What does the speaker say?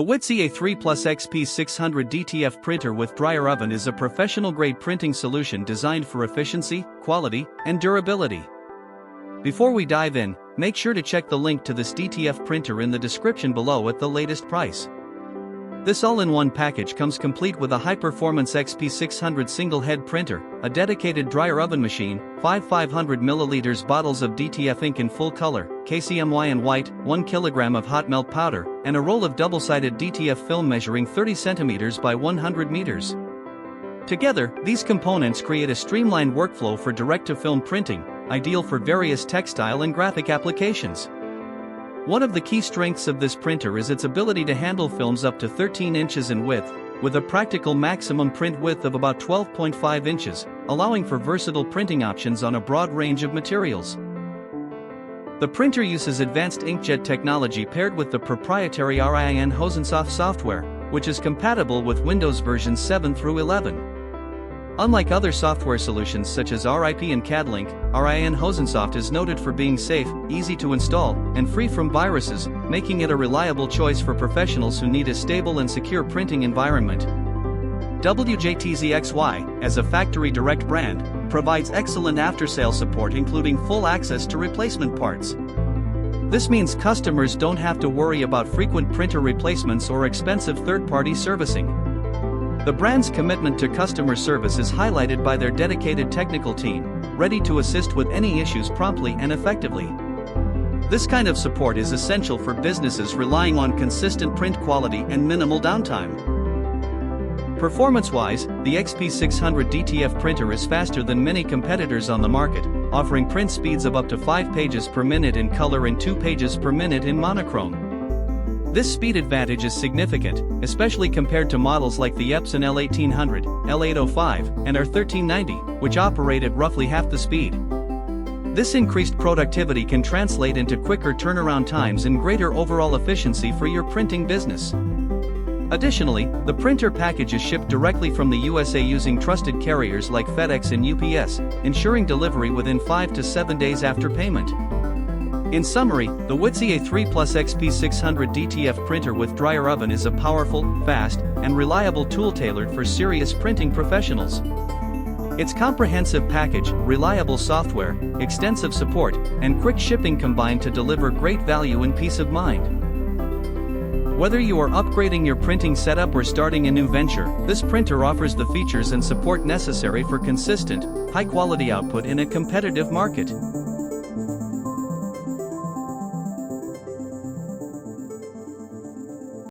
The WJTZXY A3 Plus XP600 DTF printer with dryer oven is a professional-grade printing solution designed for efficiency, quality, and durability. Before we dive in, make sure to check the link to this DTF printer in the description below at the latest price. This all-in-one package comes complete with a high-performance XP600 single-head printer, a dedicated dryer oven machine, 500 ml bottles of DTF ink in full color, KCMY and white, 1 kg of hot melt powder, and a roll of double-sided DTF film measuring 30 cm by 100 meters. Together, these components create a streamlined workflow for direct-to-film printing, ideal for various textile and graphic applications. One of the key strengths of this printer is its ability to handle films up to 13 inches in width, with a practical maximum print width of about 12.5 inches, allowing for versatile printing options on a broad range of materials. The printer uses advanced inkjet technology paired with the proprietary RIIN Hosonsoft software, which is compatible with Windows versions 7 through 11. Unlike other software solutions such as RIP and CAD-Link, RIIN Hosonsoft is noted for being safe, easy to install, and free from viruses, making it a reliable choice for professionals who need a stable and secure printing environment. WJTZXY, as a factory direct brand, provides excellent after-sale support including full access to replacement parts. This means customers don't have to worry about frequent printer replacements or expensive third-party servicing. The brand's commitment to customer service is highlighted by their dedicated technical team, ready to assist with any issues promptly and effectively. This kind of support is essential for businesses relying on consistent print quality and minimal downtime. Performance-wise, the XP600 DTF printer is faster than many competitors on the market, offering print speeds of up to 5 pages per minute in color and 2 pages per minute in monochrome. This speed advantage is significant, especially compared to models like the Epson L1800, L805, and R1390, which operate at roughly half the speed. This increased productivity can translate into quicker turnaround times and greater overall efficiency for your printing business. Additionally, the printer package is shipped directly from the USA using trusted carriers like FedEx and UPS, ensuring delivery within 5 to 7 days after payment. In summary, the WJTZXY A3 Plus XP600 DTF printer with dryer oven is a powerful, fast, and reliable tool tailored for serious printing professionals. Its comprehensive package, reliable software, extensive support, and quick shipping combine to deliver great value and peace of mind. Whether you are upgrading your printing setup or starting a new venture, this printer offers the features and support necessary for consistent, high-quality output in a competitive market.